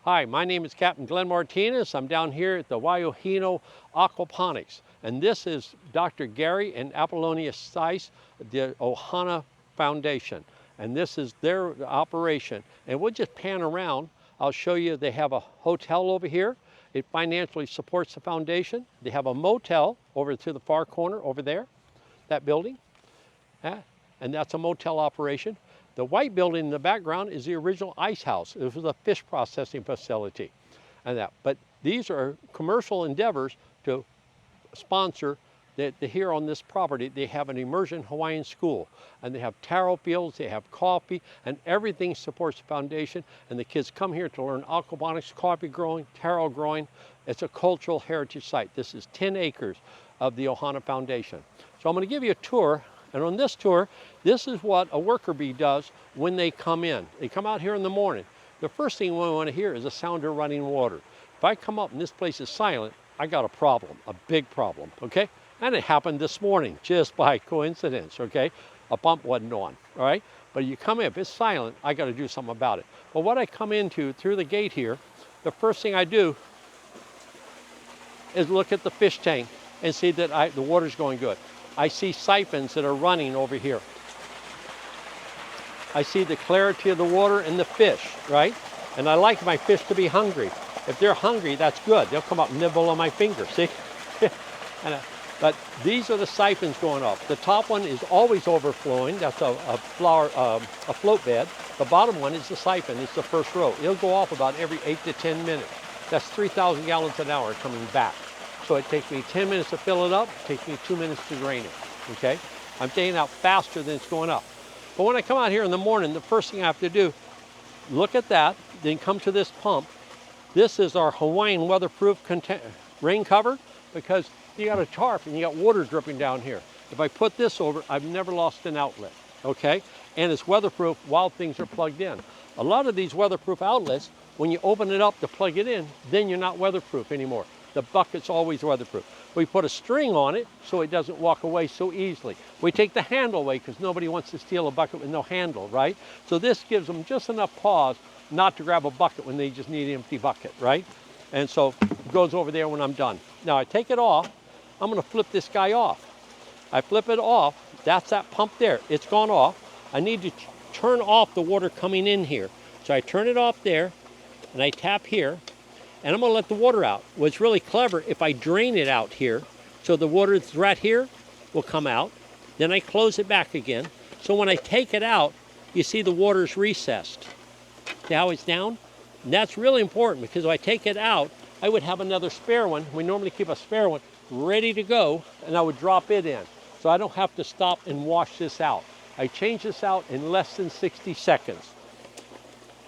Hi, my name is Captain Glenn Martinez. I'm down here at the Wai'ohinu Aquaponics. And this is Dr. Gary and Apollonia Seiss, the Ohana Foundation. And this is their operation. And we'll just pan around. I'll show you they have a hotel over here. It financially supports the foundation. They have a motel over to the far corner over there, that building. And that's a motel operation. The white building in the background is the original ice house. It was a fish processing facility. But these are commercial endeavors to sponsor that here on this property. They have an immersion Hawaiian school, and they have taro fields, they have coffee, and everything supports the foundation. And the kids come here to learn aquaponics, coffee growing, taro growing. It's a cultural heritage site. This is 10 acres of the Ohana Foundation. So I'm going to give you a tour. And on this tour, this is what a worker bee does when they come in. They come out here in the morning. The first thing we want to hear is the sound of running water. If I come up and this place is silent, I got a problem, a big problem, okay? And it happened this morning, just by coincidence, okay? A pump wasn't on, all right? But you come in, if it's silent, I got to do something about it. But what I come into through the gate here, the first thing I do is look at the fish tank and see that the water's going good. I see siphons that are running over here. I see the clarity of the water and the fish, right? And I like my fish to be hungry. If they're hungry, that's good. They'll come up and nibble on my finger, see? But these are the siphons going off. The top one is always overflowing. That's a float bed. The bottom one is the siphon. It's the first row. It'll go off about every 8 to 10 minutes. That's 3,000 gallons an hour coming back. So it takes me 10 minutes to fill it up, it takes me 2 minutes to drain it, okay? I'm taking out faster than it's going up. But when I come out here in the morning, the first thing I have to do, look at that, then come to this pump. This is our Hawaiian weatherproof rain cover, because you got a tarp and you got water dripping down here. If I put this over, I've never lost an outlet, okay? And it's weatherproof while things are plugged in. A lot of these weatherproof outlets, when you open it up to plug it in, then you're not weatherproof anymore. The bucket's always weatherproof. We put a string on it so it doesn't walk away so easily. We take the handle away because nobody wants to steal a bucket with no handle, right? So this gives them just enough pause not to grab a bucket when they just need an empty bucket, right? And so it goes over there when I'm done. Now I take it off. I'm going to flip this guy off. I flip it off. That's that pump there. It's gone off. I need to turn off the water coming in here. So I turn it off there and I tap here. And I'm going to let the water out. What's really clever, if I drain it out here, so the water that's right here will come out, then I close it back again. So when I take it out, you see the water's recessed. See how it's down? And that's really important because if I take it out, I would have another spare one. We normally keep a spare one ready to go, and I would drop it in. So I don't have to stop and wash this out. I change this out in less than 60 seconds.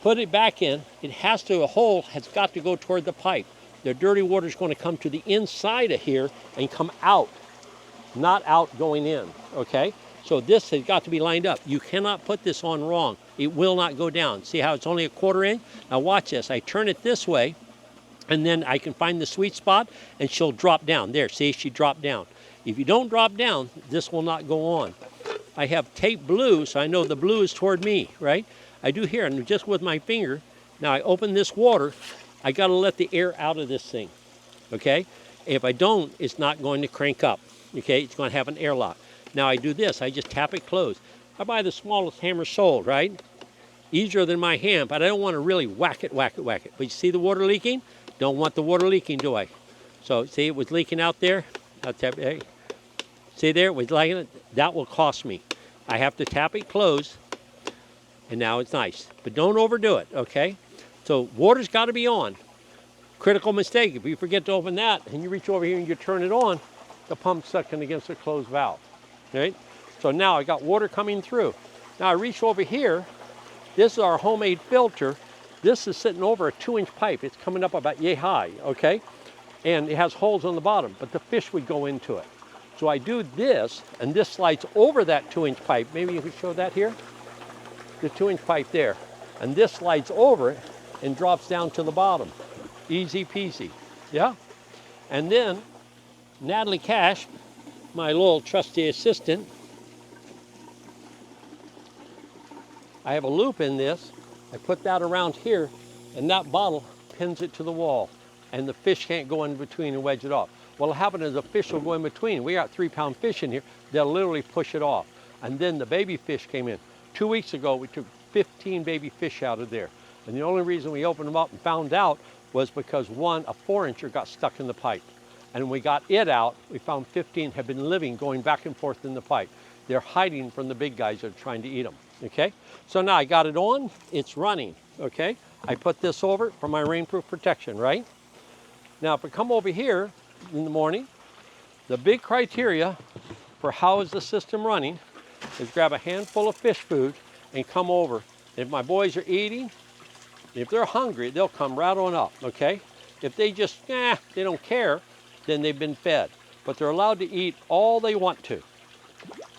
Put it back in, a hole has got to go toward the pipe. The dirty water is going to come to the inside of here and come out, not out going in, okay? So this has got to be lined up. You cannot put this on wrong. It will not go down. See how it's only a 1/4 inch? Now watch this, I turn it this way, and then I can find the sweet spot, and she'll drop down. There, see, she dropped down. If you don't drop down, this will not go on. I have tape blue, so I know the blue is toward me, right? I do here, and just with my finger, now I open this water, I gotta let the air out of this thing, okay? If I don't, it's not going to crank up, okay? It's gonna have an airlock. Now I do this, I just tap it closed. I buy the smallest hammer sold, right? Easier than my hand, but I don't wanna really whack it. But you see the water leaking? Don't want the water leaking, do I? So see it was leaking out there? I'll tap it, hey. See there, it was leaking, that will cost me. I have to tap it closed, and now it's nice. But don't overdo it, okay? So water's got to be on. Critical mistake, if you forget to open that and you reach over here and you turn it on, the pump's sucking against the closed valve, right? So now I got water coming through. Now I reach over here. This is our homemade filter. This is sitting over a 2-inch pipe. It's coming up about yay high, okay? And it has holes on the bottom, but the fish would go into it. So I do this, and this slides over that 2-inch pipe. Maybe you could show that here. The 2-inch pipe there, and this slides over it and drops down to the bottom. Easy peasy, yeah? And then Natalie Cash, my little trusty assistant, I have a loop in this. I put that around here, and that bottle pins it to the wall, and the fish can't go in between and wedge it off. What'll happen is a fish will go in between. We got 3-pound fish in here. They'll literally push it off. And then the baby fish came in. 2 weeks ago, we took 15 baby fish out of there. And the only reason we opened them up and found out was because one, a 4-incher got stuck in the pipe. And when we got it out, we found 15 have been living, going back and forth in the pipe. They're hiding from the big guys that are trying to eat them, okay? So now I got it on, it's running, okay? I put this over for my rainproof protection, right? Now if I come over here in the morning, the big criteria for how is the system running is grab a handful of fish food and come over. If my boys are eating, if they're hungry, they'll come right on up, okay? If they just, they don't care, then they've been fed. But they're allowed to eat all they want to.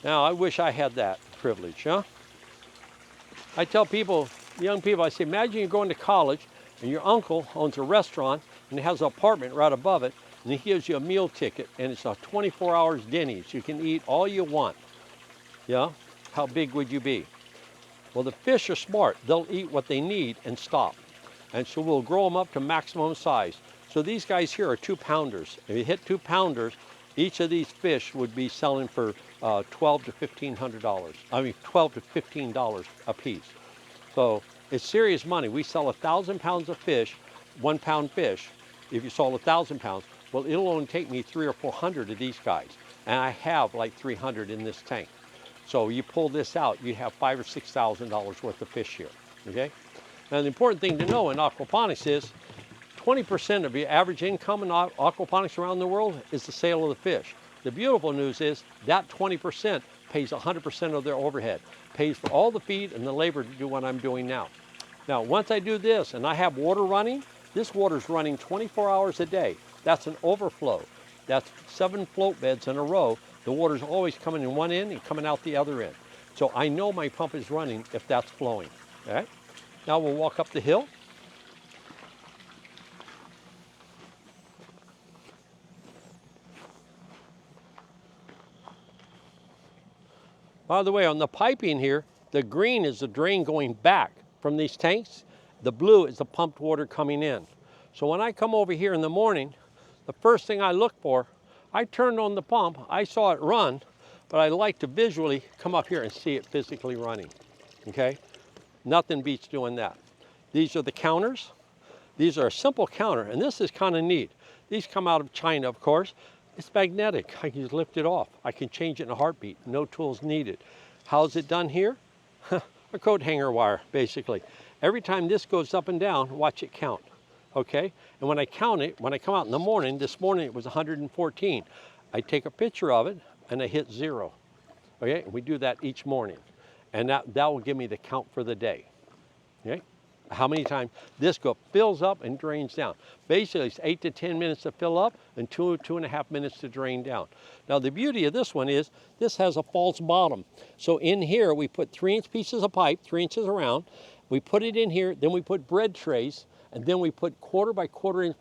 Now, I wish I had that privilege, huh? I tell people, young people, I say, imagine you're going to college and your uncle owns a restaurant and he has an apartment right above it, and he gives you a meal ticket, and it's a 24 hours Denny's. You can eat all you want. Yeah? How big would you be? Well, the fish are smart. They'll eat what they need and stop. And so we'll grow them up to maximum size. So these guys here are 2-pounders. If you hit 2-pounders, each of these fish would be selling for $1,200 to $1,500. I mean, $12 to $15 a piece. So it's serious money. We sell 1,000 pounds of fish, 1-pound fish. If you sold 1,000 pounds, well, it'll only take me 300 or 400 of these guys. And I have like 300 in this tank. So you pull this out, you have $5,000 or $6,000 worth of fish here, okay? Now the important thing to know in aquaponics is 20% of your average income in aquaponics around the world is the sale of the fish. The beautiful news is that 20% pays 100% of their overhead, pays for all the feed and the labor to do what I'm doing now. Now, once I do this and I have water running, this water's running 24 hours a day. That's an overflow. That's 7 float beds in a row. The water's always coming in one end and coming out the other end. So I know my pump is running if that's flowing, all right? Now we'll walk up the hill. By the way, on the piping here, the green is the drain going back from these tanks. The blue is the pumped water coming in. So when I come over here in the morning, the first thing I look for, I turned on the pump, I saw it run, but I like to visually come up here and see it physically running, okay? Nothing beats doing that. These are the counters. These are a simple counter, and this is kind of neat. These come out of China, of course. It's magnetic. I can just lift it off. I can change it in a heartbeat. No tools needed. How's it done here? A coat hanger wire, basically. Every time this goes up and down, watch it count, okay? And when I count it, when I come out in the morning, this morning it was 114. I take a picture of it and I hit 0, okay? And we do that each morning. And that will give me the count for the day, okay? How many times this fills up and drains down. Basically, it's 8 to 10 minutes to fill up and 2.5 minutes to drain down. Now, the beauty of this one is this has a false bottom. So in here, we put 3-inch pieces of pipe, 3 inches around. We put it in here, then we put bread trays, and then we put 1/4 by 1/4 inch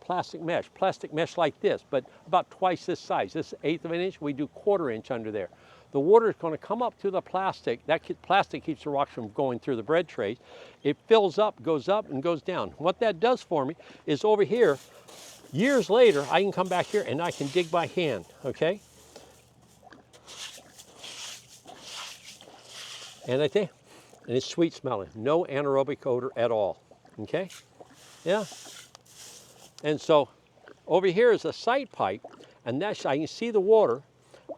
plastic mesh like this, but about twice this size. This is 1/8 of an inch, we do 1/4 inch under there. The water is going to come up through the plastic. That plastic keeps the rocks from going through the bread trays. It fills up, and goes down. What that does for me is over here, years later, I can come back here and I can dig by hand, okay? And it's sweet smelling. No anaerobic odor at all, okay? Yeah. And so over here is a sight pipe, and I can see the water.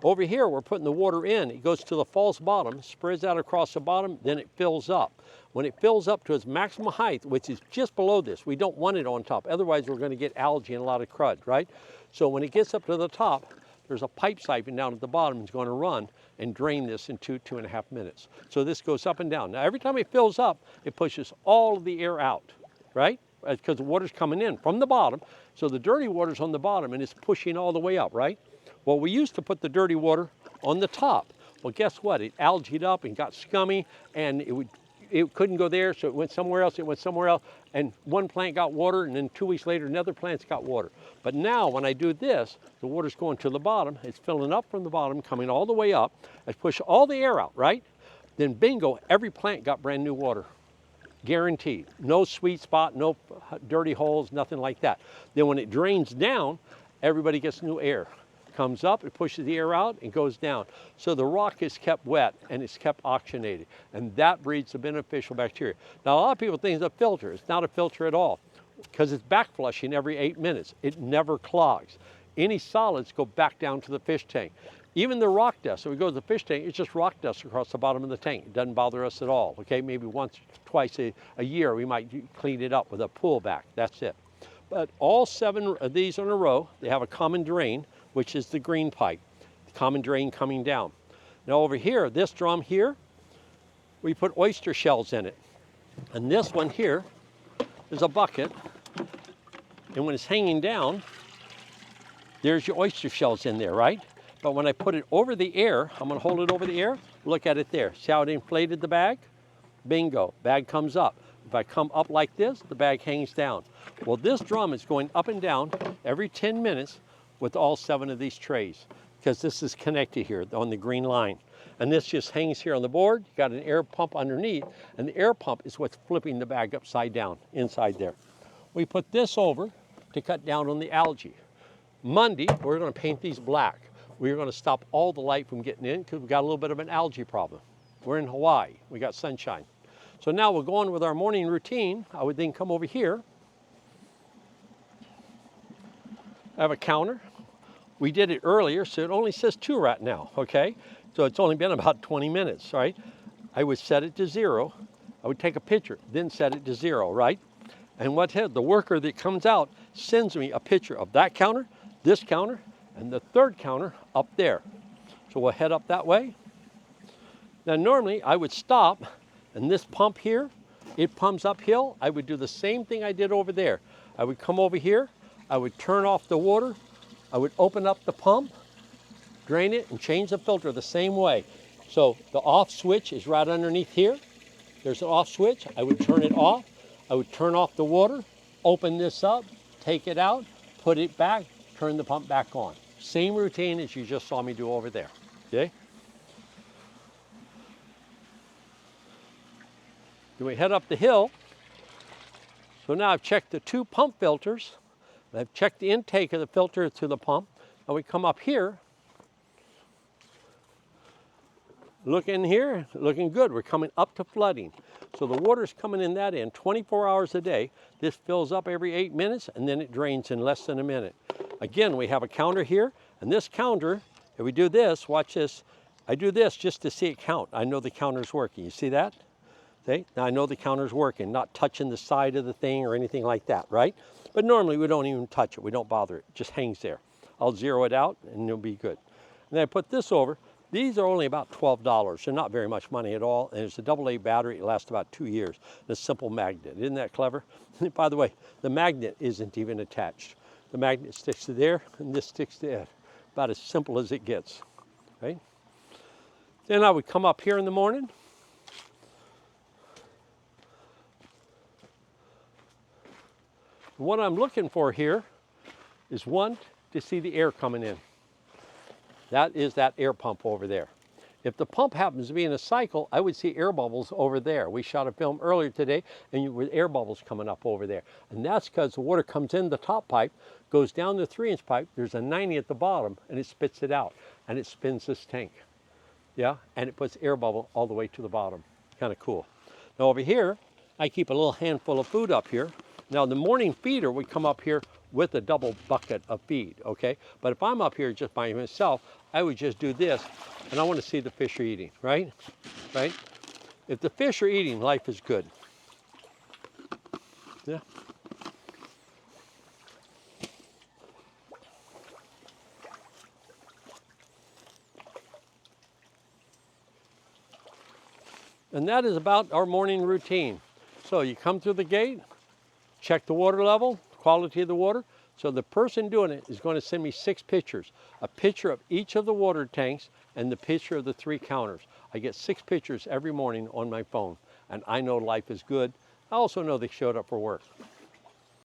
Over here, we're putting the water in. It goes to the false bottom, spreads out across the bottom, then it fills up. When it fills up to its maximum height, which is just below this, we don't want it on top. Otherwise, we're going to get algae and a lot of crud, right? So when it gets up to the top, there's a pipe siphon down at the bottom that's going to run and drain this in 2.5 minutes. So this goes up and down. Now, every time it fills up, it pushes all of the air out, right? Because the water's coming in from the bottom. So the dirty water's on the bottom and it's pushing all the way up, right? Well, we used to put the dirty water on the top. Well, guess what? It algaed up and got scummy, and it couldn't go there, so it went somewhere else, and one plant got water, and then 2 weeks later, another plant's got water. But now, when I do this, the water's going to the bottom, it's filling up from the bottom, coming all the way up, I push all the air out, right? Then bingo, every plant got brand new water. Guaranteed. No sweet spot, no dirty holes, nothing like that. Then when it drains down, everybody gets new air. Comes up, it pushes the air out, and goes down. So the rock is kept wet and it's kept oxygenated, and that breeds the beneficial bacteria. Now, a lot of people think it's a filter. It's not a filter at all, because it's back flushing every 8 minutes. It never clogs. Any solids go back down to the fish tank. Even the rock dust, so we go to the fish tank, it's just rock dust across the bottom of the tank. It doesn't bother us at all, okay? Maybe once, twice a year, we might clean it up with a pull back, that's it. But all 7 of these in a row, they have a common drain, which is the green pipe, the common drain coming down. Now over here, this drum here, we put oyster shells in it. And this one here is a bucket, and when it's hanging down, there's your oyster shells in there, right? But when I put it over the air, I'm gonna hold it over the air, look at it there. See how it inflated the bag? Bingo, bag comes up. If I come up like this, the bag hangs down. Well, this drum is going up and down every 10 minutes with all 7 of these trays, because this is connected here on the green line. And this just hangs here on the board. You got an air pump underneath, and the air pump is what's flipping the bag upside down inside there. We put this over to cut down on the algae. Monday, we're gonna paint these black. We're gonna stop all the light from getting in, because we got a little bit of an algae problem. We're in Hawaii, we got sunshine. So now we'll go on with our morning routine. I would then come over here. I have a counter. We did it earlier, so it only says 2 right now, okay? So it's only been about 20 minutes, right? I would set it to 0. I would take a picture, then set it to 0, right? And the worker that comes out sends me a picture of that counter, this counter, and the 3rd counter up there. So we'll head up that way. Now normally I would stop, and this pump here, it pumps uphill. I would do the same thing I did over there. I would come over here, I would turn off the water, I would open up the pump, drain it, and change the filter the same way. So the off switch is right underneath here. There's an off switch. I would turn it off. I would turn off the water, open this up, take it out, put it back, turn the pump back on. Same routine as you just saw me do over there, okay? Then we head up the hill. So now I've checked the 2 pump filters. I've checked the intake of the filter to the pump. Now we come up here. Look in here, looking good. We're coming up to flooding. So the water's coming in that end 24 hours a day. This fills up every 8 minutes, and then it drains in less than a minute. Again, we have a counter here, and this counter, if we do this, watch this. I do this just to see it count. I know the counter's working. You see that? See? Now I know the counter's working, not touching the side of the thing or anything like that, right? But normally we don't even touch it. We don't bother it. It just hangs there. I'll zero it out, and it'll be good. And then I put this over. These are only about $12. They're not very much money at all. And it's a AA battery. It lasts about 2 years. And a simple magnet. Isn't that clever? By the way, the magnet isn't even attached. The magnet sticks to there, and this sticks to it. About as simple as it gets. Right? Then I would come up here in the morning. What I'm looking for here is one, to see the air coming in. That is that air pump over there. If the pump happens to be in a cycle, I would see air bubbles over there. We shot a film earlier today, and with air bubbles coming up over there. And that's because the water comes in the top pipe, goes down the 3-inch pipe, there's a 90 at the bottom, and it spits it out, and it spins this tank. Yeah, and it puts air bubble all the way to the bottom. Kind of cool. Now over here, I keep a little handful of food up here. Now the morning feeder would come up here with a double bucket of feed, okay? But if I'm up here just by myself, I would just do this, and I want to see the fish are eating, right? Right? If the fish are eating, life is good. Yeah. And that is about our morning routine. So you come through the gate, check the water level, quality of the water. So the person doing it is going to send me 6 pictures. A picture of each of the water tanks and the picture of the 3 counters. I get 6 pictures every morning on my phone, and I know life is good. I also know they showed up for work.